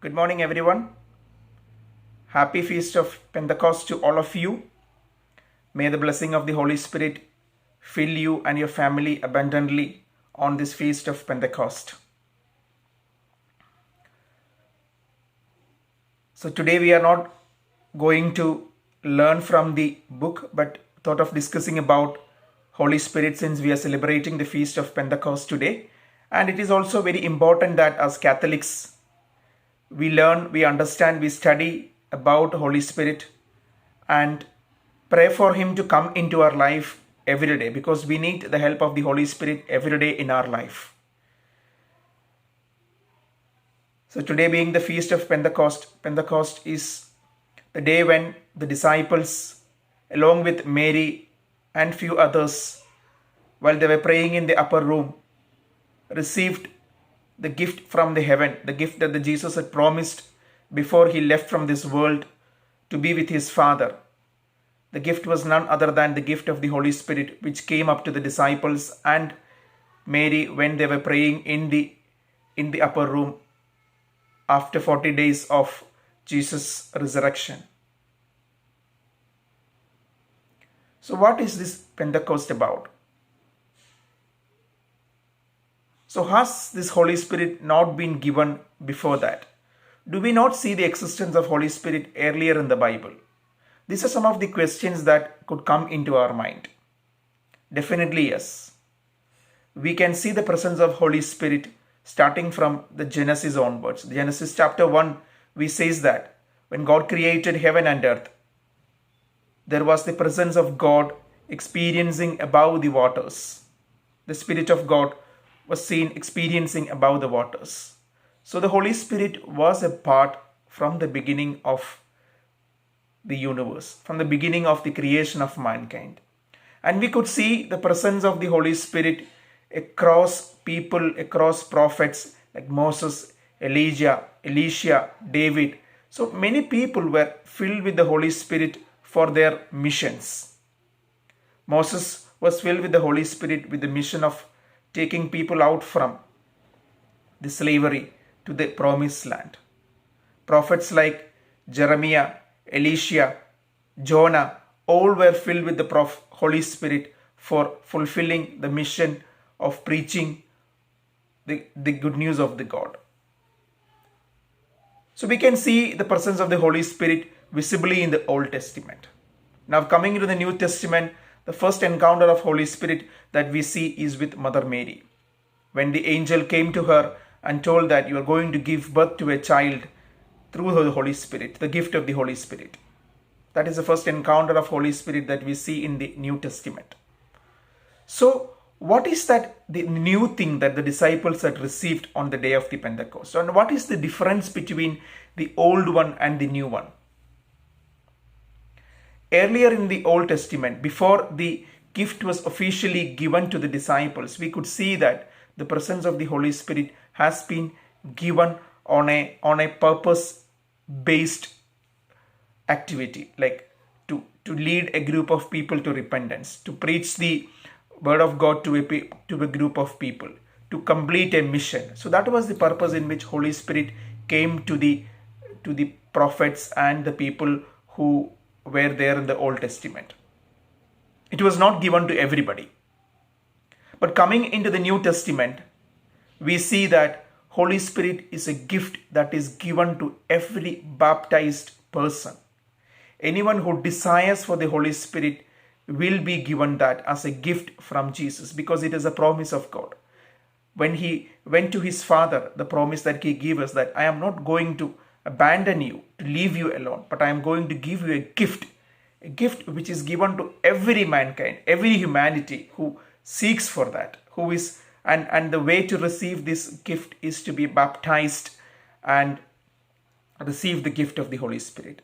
Good morning, everyone. Happy Feast of Pentecost to all of you. May the blessing of the Holy Spirit fill you and your family abundantly on this Feast of Pentecost. So today we are not going to learn from the book, but thought of discussing about Holy Spirit since we are celebrating the Feast of Pentecost today. And it is also very important that as Catholics, we learn, we understand, we study about Holy Spirit and pray for Him to come into our life every day, because we need the help of the Holy Spirit every day in our life. So today being the Feast of Pentecost, Pentecost is the day when the disciples, along with Mary and few others, while they were praying in the upper room, received the gift from the heaven, the gift that the Jesus had promised before He left from this world to be with His Father. The gift was none other than the gift of the Holy Spirit, which came up to the disciples and Mary when they were praying in the upper room after 40 days of Jesus' resurrection. So what is this Pentecost about? So has this Holy Spirit not been given before that? Do we not see the existence of Holy Spirit earlier in the Bible? These are some of the questions that could come into our mind. Definitely yes. We can see the presence of Holy Spirit starting from the Genesis onwards. Genesis chapter 1, we says that when God created heaven and earth, there was the presence of God experiencing above the waters. The Spirit of God was seen experiencing above the waters. So the Holy Spirit was a part from the beginning of the universe, from the beginning of the creation of mankind. And we could see the presence of the Holy Spirit across people, across prophets like Moses, Elijah, Elisha, David. So many people were filled with the Holy Spirit for their missions. Moses was filled with the Holy Spirit with the mission of taking people out from the slavery to the promised land. Prophets like Jeremiah, Elisha, Jonah, all were filled with the Holy Spirit for fulfilling the mission of preaching the good news of the God. So we can see the presence of the Holy Spirit visibly in the Old Testament. Now coming into the New Testament, the first encounter of Holy Spirit that we see is with Mother Mary. When the angel came to her and told that you are going to give birth to a child through the Holy Spirit, the gift of the Holy Spirit. That is the first encounter of Holy Spirit that we see in the New Testament. So what is that the new thing that the disciples had received on the day of the Pentecost? And what is the difference between the old one and the new one? Earlier in the Old Testament, before the gift was officially given to the disciples, we could see that the presence of the Holy Spirit has been given on a purpose-based activity, like to lead a group of people to repentance, to preach the word of God to a group of people, to complete a mission. So that was the purpose in which Holy Spirit came to the prophets and the people who were there in the Old Testament. It was not given to everybody. But coming into the New Testament, we see that Holy Spirit is a gift that is given to every baptized person. Anyone who desires for the Holy Spirit will be given that as a gift from Jesus, because it is a promise of God. When He went to His Father, the promise that He gave us, that I am not going to abandon you, to leave you alone, but I am going to give you a gift which is given to every mankind, every humanity who seeks for that, who is, and the way to receive this gift is to be baptized and receive the gift of the Holy Spirit.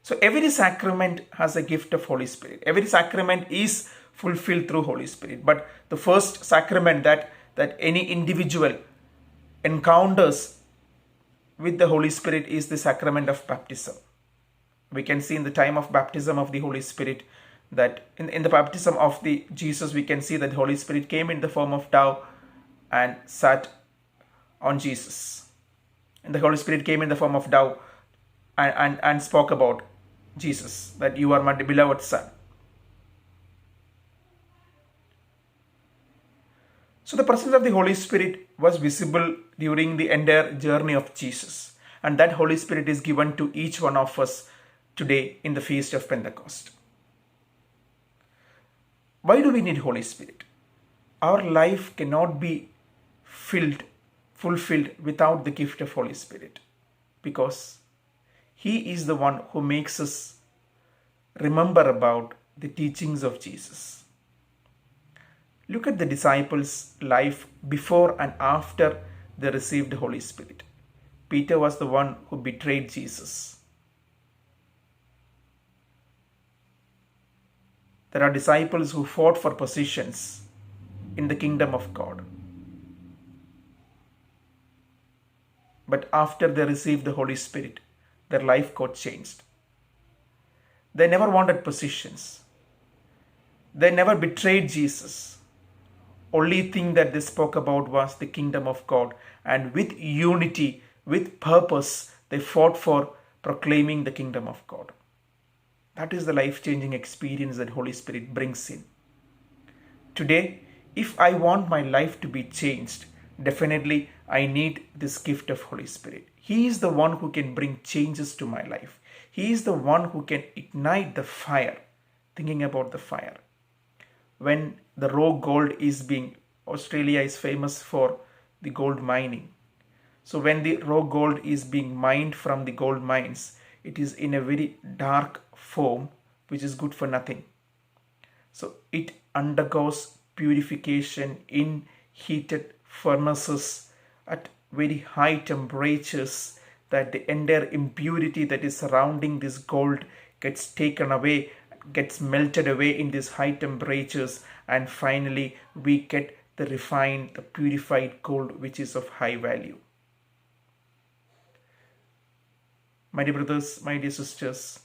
So every sacrament has a gift of Holy Spirit. Every sacrament is fulfilled through Holy Spirit. But the first sacrament that any individual encounters with the Holy Spirit is the sacrament of baptism. We can see in the time of baptism of the Holy Spirit that in the baptism of the Jesus, we can see that the Holy Spirit came in the form of dove and sat on Jesus. And the Holy Spirit came in the form of dove and spoke about Jesus, that you are my beloved son. So the presence of the Holy Spirit was visible during the entire journey of Jesus. And that Holy Spirit is given to each one of us today in the feast of Pentecost. Why do we need Holy Spirit? Our life cannot be fulfilled without the gift of Holy Spirit, because He is the one who makes us remember about the teachings of Jesus. Look at the disciples' life before and after they received the Holy Spirit. Peter was the one who betrayed Jesus. There are disciples who fought for positions in the kingdom of God. But after they received the Holy Spirit, their life got changed. They never wanted positions. They never betrayed Jesus. Only thing that they spoke about was the kingdom of God. And with unity, with purpose, they fought for proclaiming the kingdom of God. That is the life-changing experience that Holy Spirit brings in. Today, if I want my life to be changed, definitely I need this gift of Holy Spirit. He is the one who can bring changes to my life. He is the one who can ignite the fire. Thinking about the fire. When the raw gold is Australia is famous for the gold mining. So when the raw gold is being mined from the gold mines, it is in a very dark form, which is good for nothing. So it undergoes purification in heated furnaces at very high temperatures, that the entire impurity that is surrounding this gold gets taken away, gets melted away in these high temperatures, and finally we get the refined, the purified gold, which is of high value. My dear brothers, my dear sisters,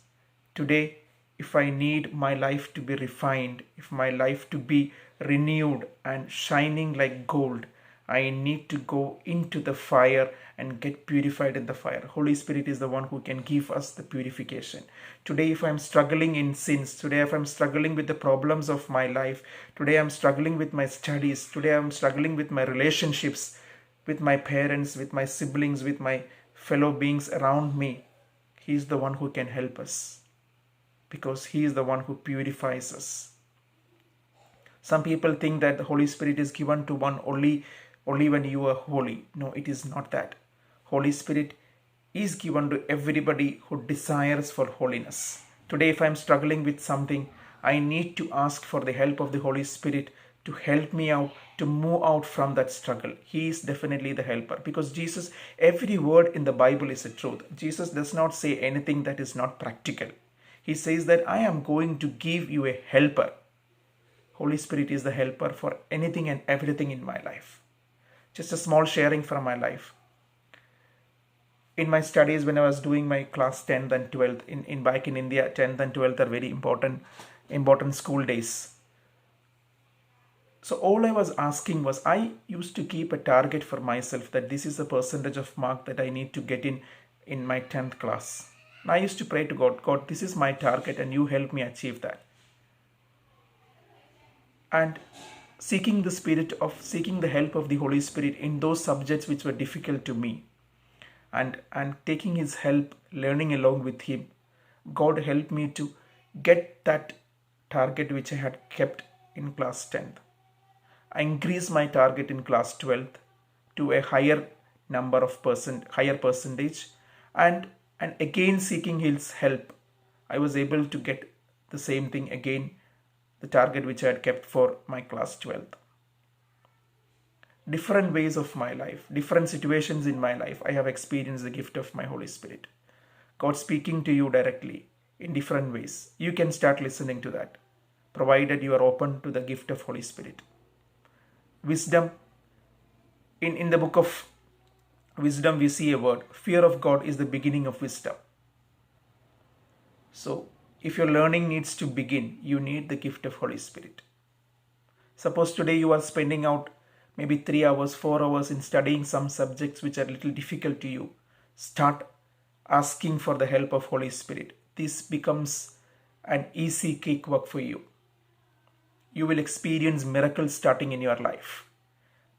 today, if I need my life to be refined, if my life to be renewed and shining like gold, I need to go into the fire and get purified in the fire. Holy Spirit is the one who can give us the purification. Today, if I'm struggling in sins, today if I'm struggling with the problems of my life, today I'm struggling with my studies, today I'm struggling with my relationships, with my parents, with my siblings, with my fellow beings around me, He is the one who can help us, because He is the one who purifies us. Some people think that the Holy Spirit is given to one only when you are holy. No, it is not that. Holy Spirit is given to everybody who desires for holiness. Today, if I am struggling with something, I need to ask for the help of the Holy Spirit to help me out, to move out from that struggle. He is definitely the helper, because Jesus, every word in the Bible is a truth. Jesus does not say anything that is not practical. He says that I am going to give you a helper. Holy Spirit is the helper for anything and everything in my life. Just a small sharing from my life. In my studies, when I was doing my class 10th and 12th, back in India, 10th and 12th are very important school days. So all I was asking was, I used to keep a target for myself that this is the percentage of mark that I need to get in my 10th class. And I used to pray to God, God, this is my target and you help me achieve that. And seeking the help of the Holy Spirit in those subjects which were difficult to me, and taking His help, learning along with Him, God helped me to get that target which I had kept in class 10th. I increased my target in class 12th to a higher percentage, and again seeking His help, I was able to get the same thing again, the target which I had kept for my class 12th. Different ways of my life, different situations in my life, I have experienced the gift of my Holy Spirit. God speaking to you directly in different ways. You can start listening to that, provided you are open to the gift of Holy Spirit. Wisdom. In the book of Wisdom, we see a word, fear of God is the beginning of wisdom. So, if your learning needs to begin, you need the gift of Holy Spirit. Suppose today you are spending out maybe 3 hours, 4 hours in studying some subjects which are a little difficult to you. start asking for the help of Holy Spirit. This becomes an easy cakewalk for you. You will experience miracles starting in your life.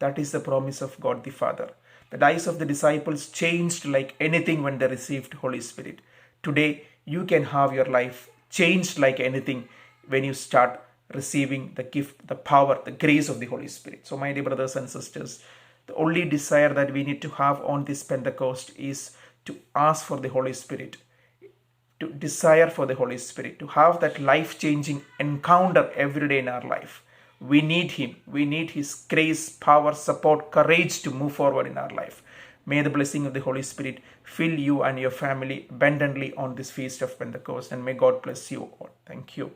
That is the promise of God the Father. The lives of the disciples changed like anything when they received Holy Spirit. Today, you can have your life changed like anything when you start receiving the gift, the power, the grace of the Holy Spirit. So, my dear brothers and sisters, the only desire that we need to have on this Pentecost is to ask for the Holy Spirit, to desire for the Holy Spirit, to have that life-changing encounter every day in our life. We need Him. We need His grace, power, support, courage to move forward in our life. May the blessing of the Holy Spirit fill you and your family abundantly on this feast of Pentecost, and may God bless you all. Thank you.